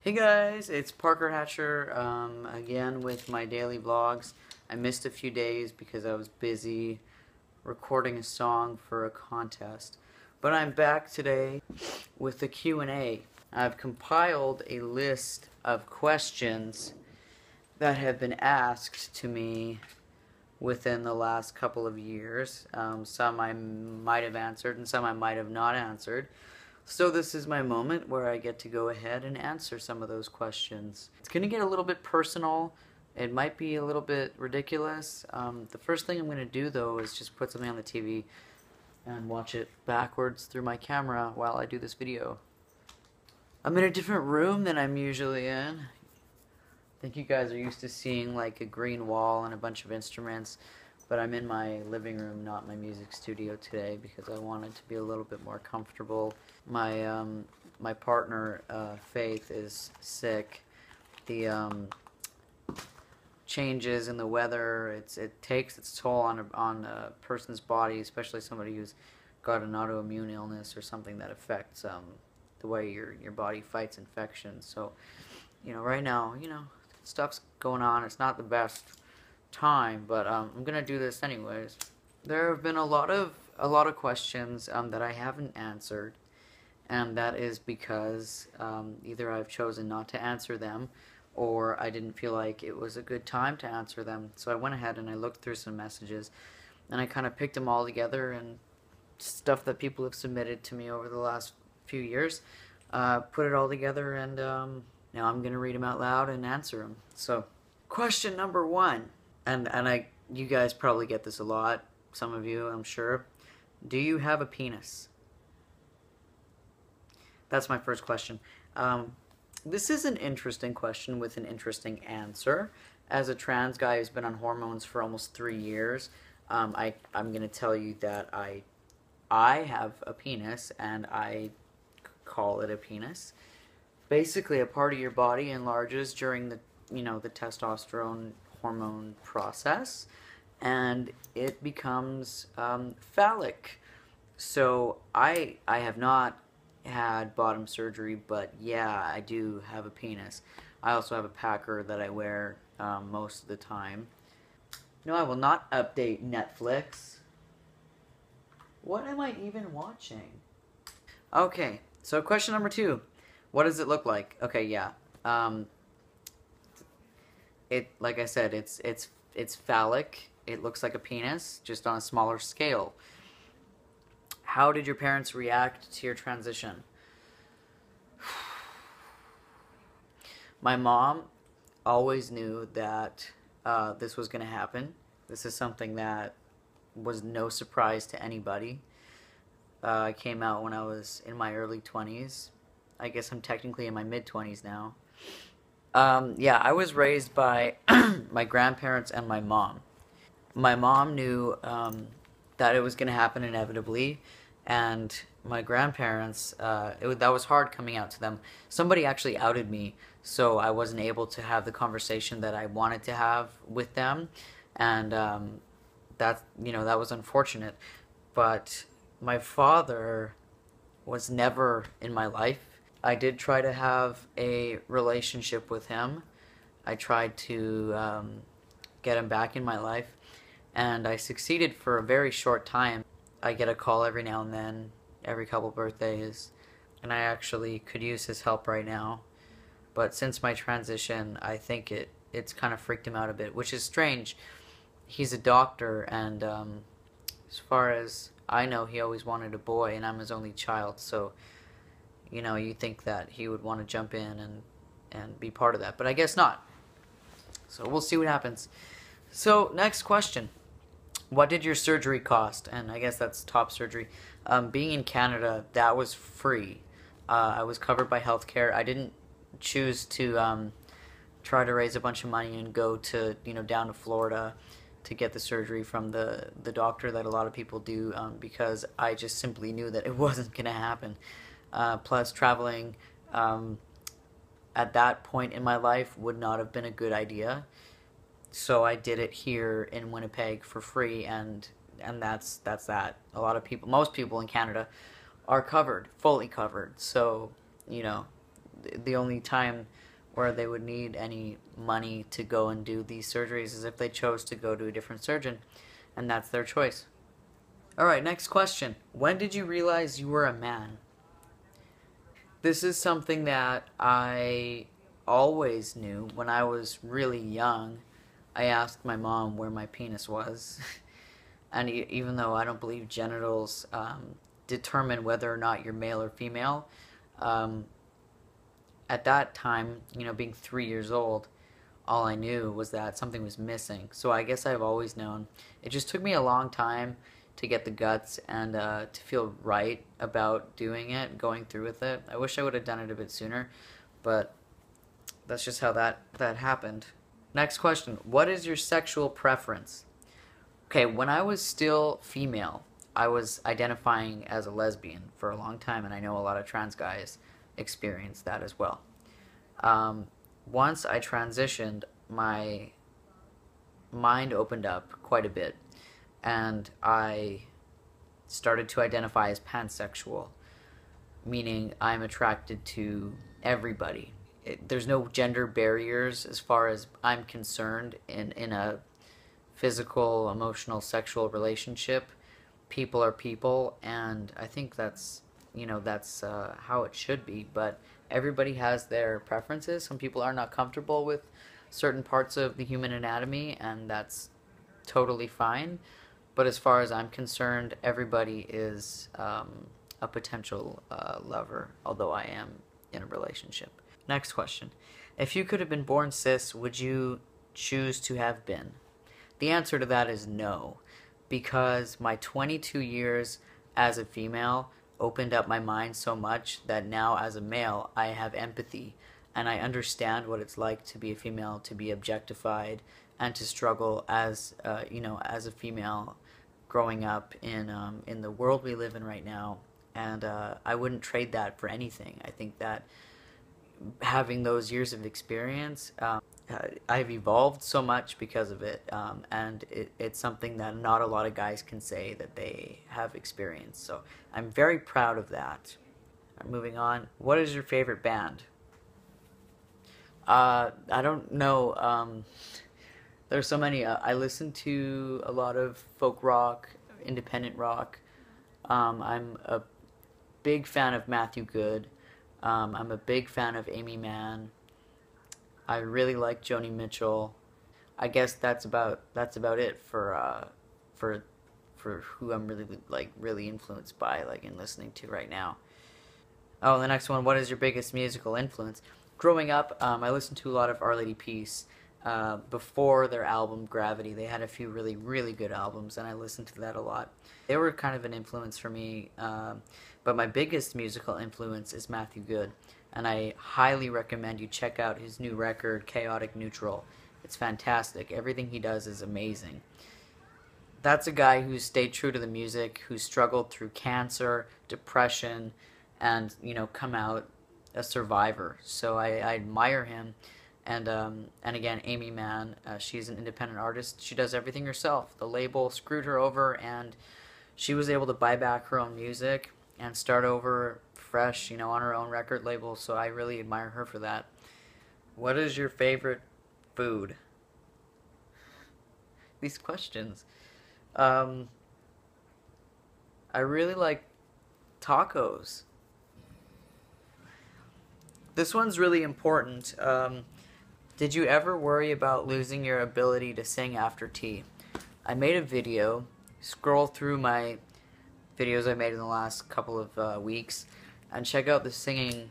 Hey guys, it's Parker Hatcher again with my daily vlogs. I missed a few days because I was busy recording a song for a contest. But I'm back today with a Q&A. I've compiled a list of questions that have been asked to me within the last couple of years. Some I might have answered and some I might have not answered. So this is my moment where I get to go ahead and answer some of those questions. It's going to get a little bit personal. It might be a little bit ridiculous. The first thing I'm going to do though is just put something on the TV and watch it backwards through my camera while I do this video. I'm in a different room than I'm usually in. I think you guys are used to seeing like a green wall and a bunch of instruments, but I'm in my living room, not my music studio today, because I wanted to be a little bit more comfortable. My partner, Faith, is sick. The changes in the weather, it takes its toll on a person's body, especially somebody who's got an autoimmune illness or something that affects the way your body fights infections. So, right now, stuff's going on. It's not the best time, but I'm gonna do this anyways. There have been a lot of questions that I haven't answered, and that is because either I've chosen not to answer them, or I didn't feel like it was a good time to answer them. So I went ahead and I looked through some messages, and I kind of picked them all together, and stuff that people have submitted to me over the last few years, put it all together, and now I'm gonna read them out loud and answer them. So, question number 1, and you guys probably get this a lot, some of you, I'm sure. Do you have a penis? That's my first question. This is an interesting question with an interesting answer. As a trans guy who's been on hormones for almost 3 years, I'm gonna tell you that I have a penis, and I call it a penis. Basically, a part of your body enlarges during the testosterone hormone process, and it becomes phallic. So I have not had bottom surgery, but yeah, I do have a penis. I also have a Packer that I wear most of the time. No, I will not update Netflix. What am I even watching? Okay, so question number 2. What does it look like? Okay, yeah. Like I said, it's phallic. It looks like a penis, just on a smaller scale. How did your parents react to your transition? My mom always knew that this was going to happen. This is something that was no surprise to anybody. I came out when I was in my early 20s. I guess I'm technically in my mid-20s now. Yeah, I was raised by my grandparents and my mom. My mom knew that it was going to happen inevitably, and my grandparents, that was hard coming out to them. Somebody actually outed me, so I wasn't able to have the conversation that I wanted to have with them, and that was unfortunate. But my father was never in my life. I did try to have a relationship with him. I tried to get him back in my life, and I succeeded for a very short time. I get a call every now and then, every couple birthdays, and I actually could use his help right now. But since my transition, I think it's kind of freaked him out a bit, which is strange. He's a doctor, and as far as I know, he always wanted a boy, and I'm his only child, so you think that he would want to jump in and be part of that, but I guess not. So we'll see what happens. So next question. What did your surgery cost? And I guess that's top surgery. Being in Canada, that was free. I was covered by healthcare. I didn't choose to try to raise a bunch of money and go to, down to Florida to get the surgery from the doctor that a lot of people do, because I just simply knew that it wasn't going to happen. Plus, traveling at that point in my life would not have been a good idea. So I did it here in Winnipeg for free, and that's that. A lot of people, most people in Canada, are covered, fully covered. So the only time where they would need any money to go and do these surgeries is if they chose to go to a different surgeon, and that's their choice. All right, next question. When did you realize you were a man? This is something that I always knew. When I was really young, I asked my mom where my penis was. And even though I don't believe genitals determine whether or not you're male or female, um, at that time, being 3 years old, all I knew was that something was missing. So I guess I've always known. It just took me a long time to get the guts and to feel right about doing it, going through with it. I wish I would have done it a bit sooner, but that's just how that happened. Next question. What is your sexual preference? Okay, when I was still female, I was identifying as a lesbian for a long time, and I know a lot of trans guys experience that as well. Once I transitioned, my mind opened up quite a bit, and I started to identify as pansexual, meaning I'm attracted to everybody. There's no gender barriers as far as I'm concerned in a physical, emotional, sexual relationship. People are people, and I think that's how it should be. But everybody has their preferences. Some people are not comfortable with certain parts of the human anatomy, and that's totally fine. But as far as I'm concerned, everybody is a potential lover, although I am in a relationship. Next question. If you could have been born cis, would you choose to have been? The answer to that is no, because my 22 years as a female opened up my mind so much that now as a male I have empathy and I understand what it's like to be a female, to be objectified, and to struggle as as a female growing up in the world we live in right now. And I wouldn't trade that for anything. I think that having those years of experience, I've evolved so much because of it, and it's something that not a lot of guys can say that they have experienced. So I'm very proud of that. Moving on, what is your favorite band? I don't know. There's so many. I listen to a lot of folk rock, independent rock. I'm a big fan of Matthew Good. I'm a big fan of Amy Mann. I really like Joni Mitchell. I guess that's about it for who I'm really influenced by, in listening to right now. Oh, the next one. What is your biggest musical influence? Growing up, I listened to a lot of Our Lady Peace. Before their album Gravity, they had a few really, really good albums, and I listened to that a lot. They were kind of an influence for me, but my biggest musical influence is Matthew Good, and I highly recommend you check out his new record, Chaotic Neutral. It's fantastic. Everything he does is amazing. That's a guy who's stayed true to the music, who struggled through cancer, depression, and come out a survivor. So I admire him. And again, Amy Mann, she's an independent artist. She does everything herself. The label screwed her over, and she was able to buy back her own music and start over fresh, on her own record label. So I really admire her for that. What is your favorite food? These questions. I really like tacos. This one's really important. Did you ever worry about losing your ability to sing after tea? I made a video. Scroll through my videos I made in the last couple of weeks and check out the singing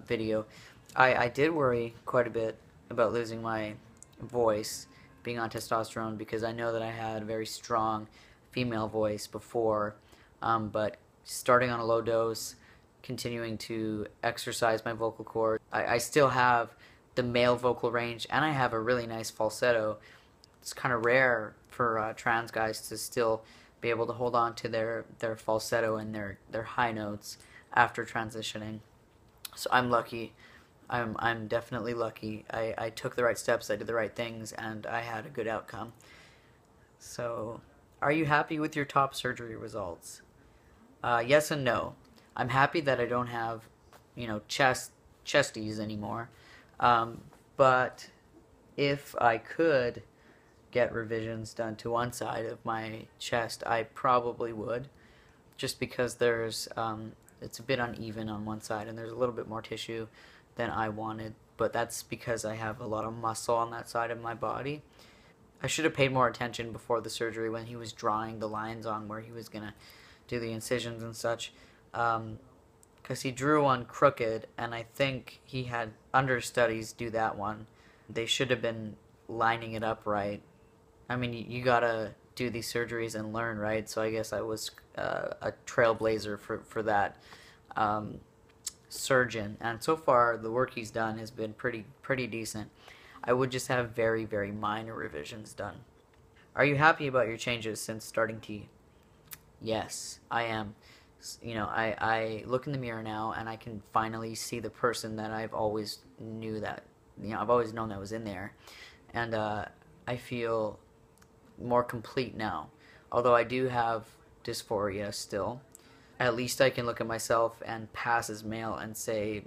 video. I did worry quite a bit about losing my voice, being on testosterone, because I know that I had a very strong female voice before, but starting on a low dose, continuing to exercise my vocal cord, I still have the male vocal range, and I have a really nice falsetto. It's kind of rare for trans guys to still be able to hold on to their falsetto and their high notes after transitioning. So I'm lucky. I'm definitely lucky. I took the right steps, I did the right things, and I had a good outcome. So, are you happy with your top surgery results? Yes and no. I'm happy that I don't have, chest chesties anymore. But if I could get revisions done to one side of my chest, I probably would, just because it's a bit uneven on one side and there's a little bit more tissue than I wanted. But that's because I have a lot of muscle on that side of my body. I should have paid more attention before the surgery when he was drawing the lines on where he was gonna do the incisions and such, because he drew one crooked, and I think he had understudies do that one. They should have been lining it up right. I mean, you gotta do these surgeries and learn, right? So I guess I was a trailblazer for that surgeon, and so far the work he's done has been pretty decent. I would just have very, very minor revisions done. Are you happy about your changes since starting T? Yes, I am. I look in the mirror now and I can finally see the person that I've always I've always known that was in there. And I feel more complete now. Although I do have dysphoria still. At least I can look at myself and pass as male and say,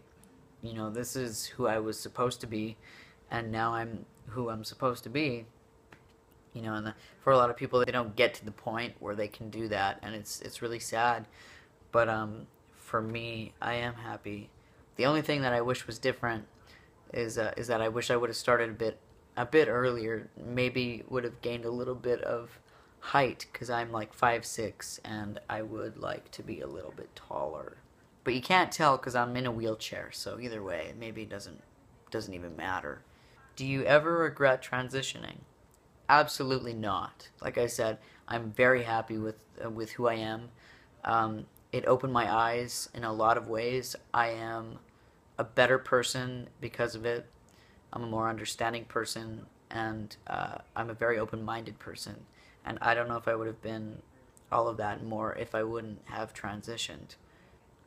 this is who I was supposed to be, and now I'm who I'm supposed to be. For a lot of people, they don't get to the point where they can do that, and it's really sad. But for me, I am happy. The only thing that I wish was different is that I wish I would have started a bit earlier. Maybe would have gained a little bit of height, because I'm like 5'6", and I would like to be a little bit taller. But you can't tell because I'm in a wheelchair, so either way, maybe it doesn't even matter. Do you ever regret transitioning? Absolutely not. Like I said, I'm very happy with who I am. It opened my eyes in a lot of ways. I am a better person because of it. I'm a more understanding person, and I'm a very open-minded person. And I don't know if I would have been all of that and more if I wouldn't have transitioned.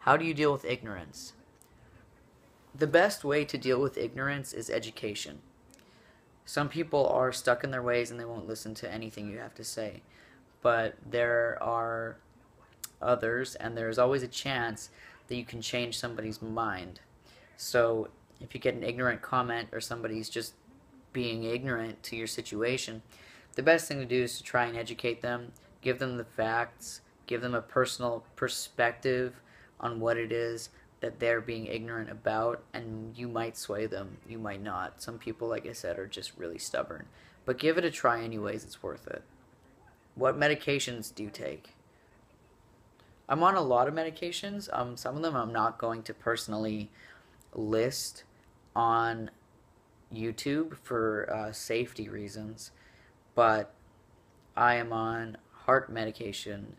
How do you deal with ignorance? The best way to deal with ignorance is education. Some people are stuck in their ways and they won't listen to anything you have to say. But there are others, and there's always a chance that you can change somebody's mind. So if you get an ignorant comment or somebody's just being ignorant to your situation, the best thing to do is to try and educate them, give them the facts, give them a personal perspective on what it is that they're being ignorant about, and you might sway them, you might not. Some people, like I said, are just really stubborn. But give it a try anyways, it's worth it. What medications do you take? I'm on a lot of medications. Some of them I'm not going to personally list on YouTube for safety reasons, but I am on heart medication,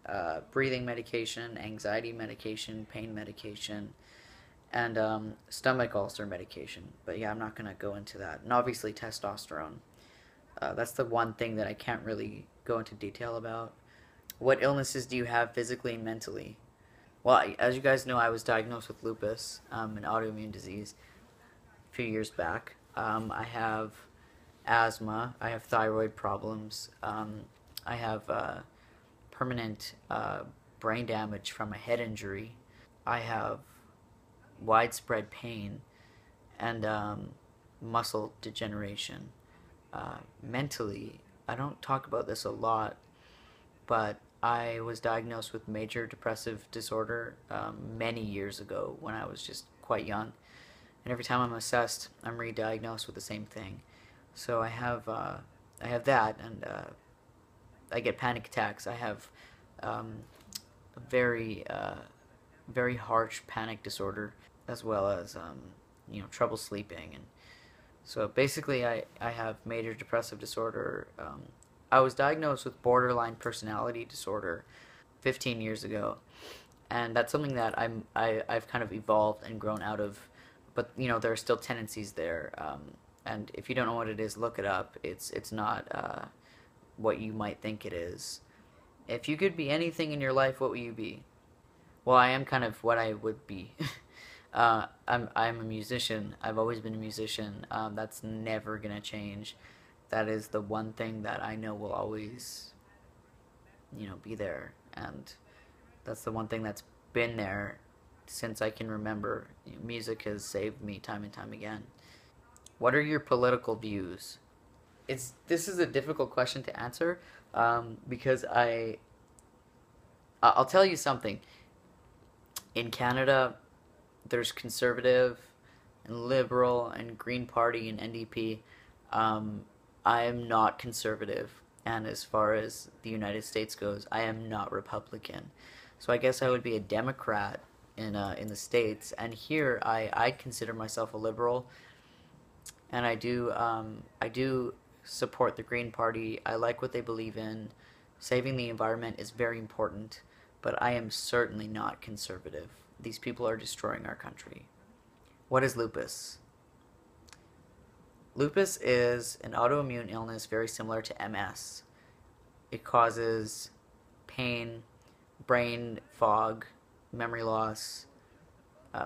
breathing medication, anxiety medication, pain medication, and stomach ulcer medication. But yeah, I'm not going to go into that. And obviously testosterone. That's the one thing that I can't really go into detail about. What illnesses do you have physically and mentally? Well, as you guys know, I was diagnosed with lupus, an autoimmune disease, a few years back. I have asthma. I have thyroid problems. I have permanent brain damage from a head injury. I have widespread pain and muscle degeneration. Mentally, I don't talk about this a lot, but I was diagnosed with major depressive disorder many years ago when I was just quite young. And every time I'm assessed, I'm re-diagnosed with the same thing. So I have that, and I get panic attacks. I have a very very harsh panic disorder, as well as trouble sleeping. And so basically, I have major depressive disorder. I was diagnosed with borderline personality disorder 15 years ago, and that's something that I've kind of evolved and grown out of. But there are still tendencies there, and if you don't know what it is, look it up. It's not what you might think it is. If you could be anything in your life, what would you be? Well, I am kind of what I would be. I'm a musician. I've always been a musician. That's never gonna change. That is the one thing that I know will always, be there, and that's the one thing that's been there since I can remember. Music has saved me time and time again. What are your political views? This is a difficult question to answer, because I'll tell you something. In Canada, there's conservative and liberal and Green Party and NDP. I am not conservative, and as far as the United States goes, I am not Republican. So I guess I would be a Democrat in the States, and here I consider myself a liberal, and I do support the Green Party. I like what they believe in. Saving the environment is very important, but I am certainly not conservative. These people are destroying our country. What is lupus? Lupus is an autoimmune illness very similar to MS. It causes pain, brain fog, memory loss,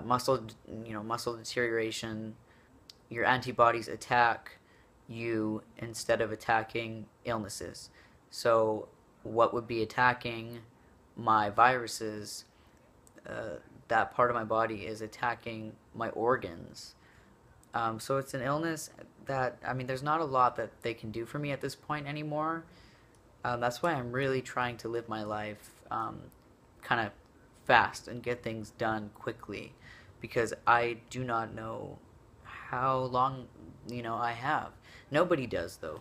muscle deterioration. Your antibodies attack you instead of attacking illnesses. So what would be attacking my viruses, that part of my body is attacking my organs. So it's an illness that, I mean, there's not a lot that they can do for me at this point anymore. That's why I'm really trying to live my life kind of fast and get things done quickly, because I do not know how long, I have. Nobody does, though.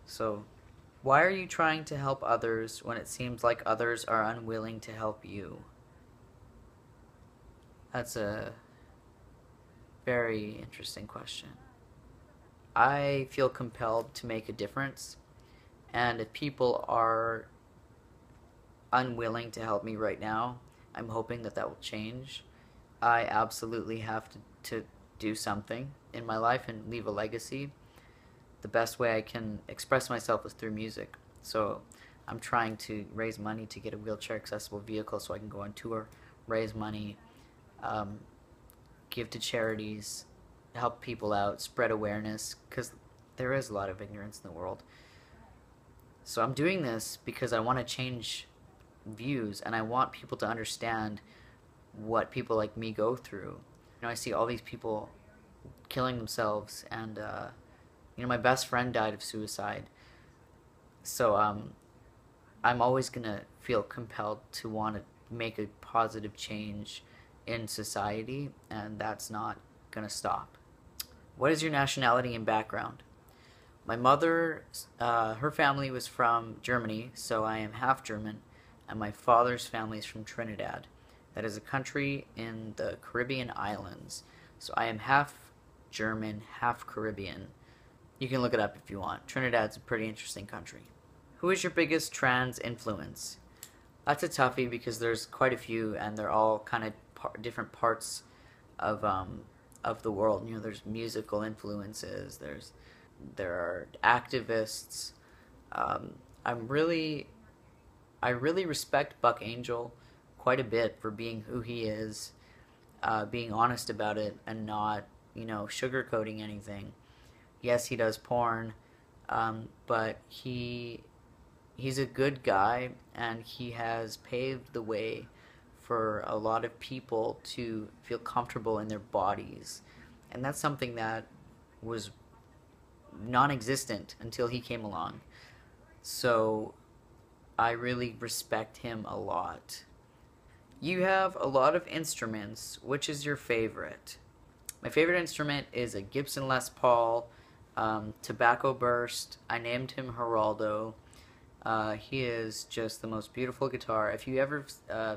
So why are you trying to help others when it seems like others are unwilling to help you? That's a very interesting question. I feel compelled to make a difference, and if people are unwilling to help me right now, I'm hoping that will change. I absolutely have to do something in my life and leave a legacy. The best way I can express myself is through music. So I'm trying to raise money to get a wheelchair accessible vehicle so I can go on tour, raise money, give to charities, help people out, spread awareness, because there is a lot of ignorance in the world. So I'm doing this because I want to change views, and I want people to understand what people like me go through. I see all these people killing themselves, and my best friend died of suicide. So I'm always gonna feel compelled to want to make a positive change in society, and that's not gonna stop. What is your nationality and background? My mother, her family was from Germany, so I am half German, and my father's family is from Trinidad. That is a country in the Caribbean islands. So I am half German, half Caribbean. You can look it up if you want. Trinidad's a pretty interesting country. Who is your biggest trans influence? That's a toughie because there's quite a few, and they're all kind of different parts of the world. There's musical influences. There are activists. I really respect Buck Angel quite a bit for being who he is, being honest about it, and not sugarcoating anything. Yes, he does porn, but he's a good guy, and he has paved the way for a lot of people to feel comfortable in their bodies. And that's something that was non-existent until he came along. So I really respect him a lot. You have a lot of instruments. Which is your favorite? My favorite instrument is a Gibson Les Paul, Tobacco Burst. I named him Geraldo. He is just the most beautiful guitar. If you ever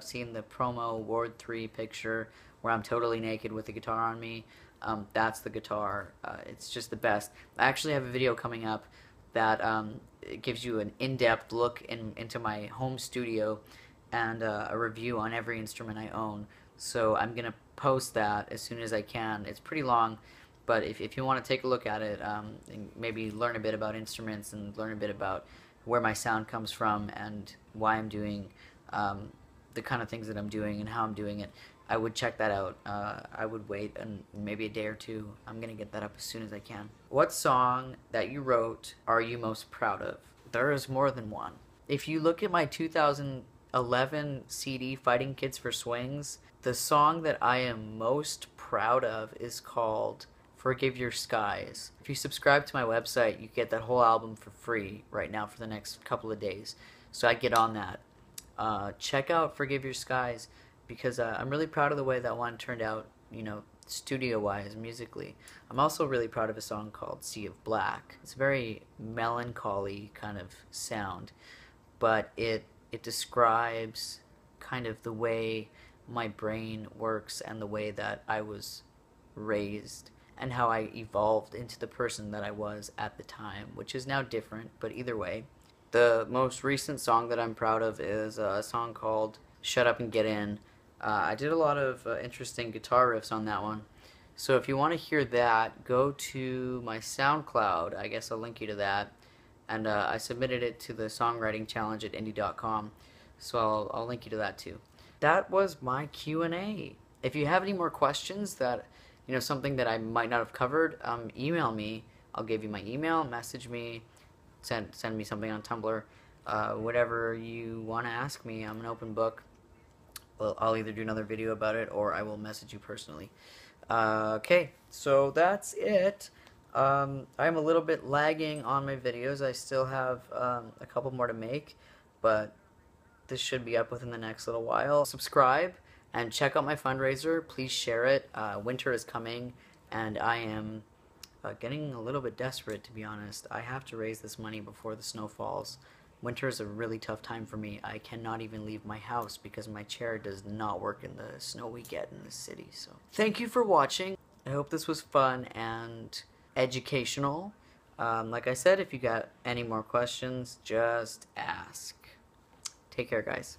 seen the promo Ward 3 picture where I'm totally naked with the guitar on me, that's the guitar. It's just the best. I actually have a video coming up that it gives you an in-depth look into my home studio and a review on every instrument I own. So I'm going to post that as soon as I can. It's pretty long, but if you want to take a look at it, and maybe learn a bit about instruments and learn a bit about where my sound comes from and why I'm doing the kind of things that I'm doing and how I'm doing it, I would check that out. I would wait maybe a day or two. I'm going to get that up as soon as I can. What song that you wrote are you most proud of? There is more than one. If you look at my 2011 CD, Fighting Kids for Swings, The song that I am most proud of is called Forgive Your Skies. If you subscribe to my website, you get that whole album for free right now for the next couple of days. So I get on that. Check out Forgive Your Skies because I'm really proud of the way that one turned out, studio-wise, musically. I'm also really proud of a song called Sea of Black. It's a very melancholy kind of sound, but it describes kind of the way my brain works and the way that I was raised and how I evolved into the person that I was at the time, which is now different, but either way. The most recent song that I'm proud of is a song called Shut Up and Get In. I did a lot of interesting guitar riffs on that one. So if you want to hear that, go to my SoundCloud. I guess I'll link you to that. And I submitted it to the songwriting challenge at indie.com. So I'll link you to that too. That was my Q&A. If you have any more questions that, something that I might not have covered, email me. I'll give you my email, message me, send me something on Tumblr. Whatever you want to ask me, I'm an open book. Well, I'll either do another video about it or I will message you personally. Okay, so that's it. I'm a little bit lagging on my videos. I still have a couple more to make, but this should be up within the next little while. Subscribe and check out my fundraiser. Please share it. Winter is coming, and I am getting a little bit desperate, to be honest. I have to raise this money before the snow falls. Winter is a really tough time for me. I cannot even leave my house because my chair does not work in the snow we get in this city. So thank you for watching. I hope this was fun and educational. Like I said, if you got any more questions, just ask. Take care, guys.